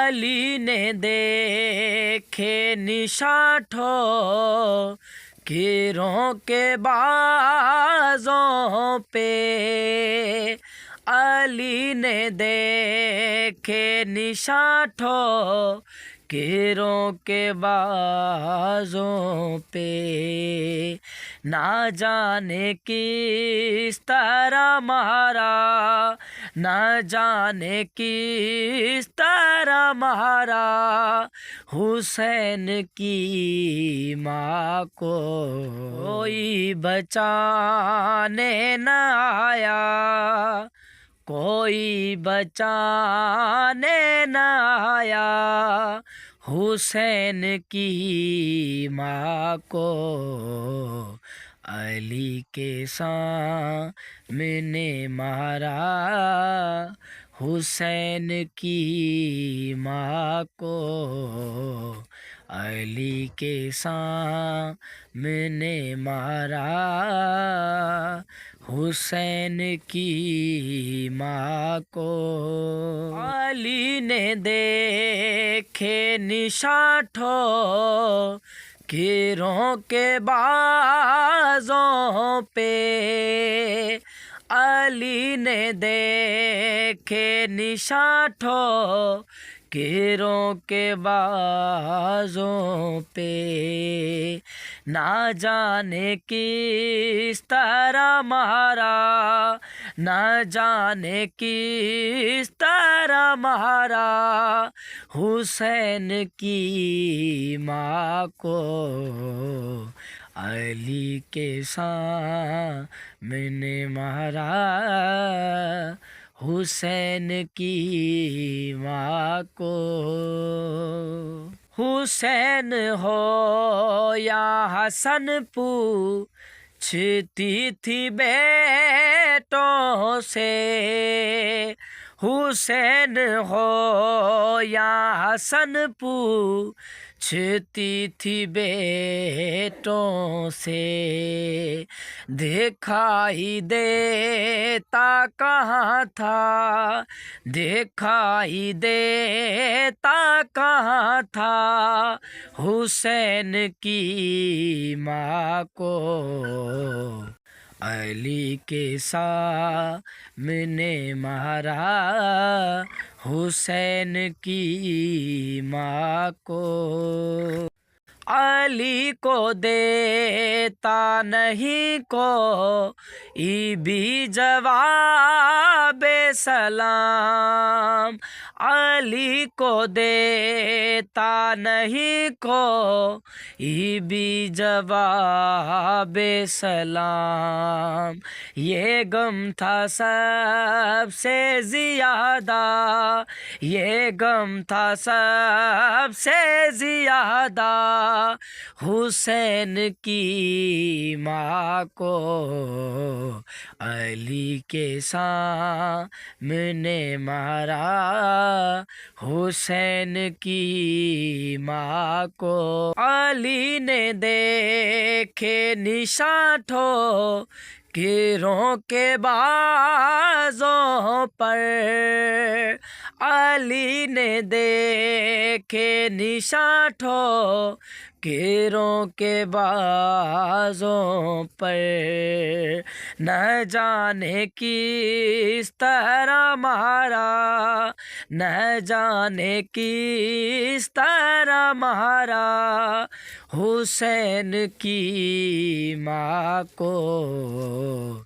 अली ने देखे निशाठो कीरों के बाजों पे। अली ने देखे निशाठो कीरों के बाजों पे। ना जाने किस तरह मारा, ना जाने किस तरह मारा हुसैन की माँ को। कोई बचाने न आया, कोई बचाने न आया हुसैन की माँ को। अली के सामने मारा हुसैन की माँ को। अली के सामने मारा हुसैन की माँ को। अली ने देखे निशाठो कीरों के बाजों पे। अली ने देखे निशाठो कीरों के बाजों पे। ना जाने किस तरह मारा, ना जाने किस तरह मारा हुसैन की माँ को। अली के सामने मारा हुसैन की माँ को। हुसैन हो या हसन पूछती थी बेटों से। हुसैन हो या हसन पूछती थी बेटों से। दिखाई देता कहाँ था, दिखाई देता कहाँ था हुसैन की माँ को। अली के सामने मारा हुसैन की माँ को। अली को देता नहीं कोई भी जवाब सलाम। अली को देता नहीं कोई भी जवाब सलाम। ये गम था सबसे ज़्यादा, ये गम था सबसे ज़्यादा हुसैन की माँ को। अली के सामने मारा हुसैन की माँ को। अली ने देखे निशाठो कीरों के बाजों पर। अली ने देखे निशाठो कीरों के बाजों पर। न जाने किस तरह मारा, न जाने किस तरह मारा हुसैन की माँ को।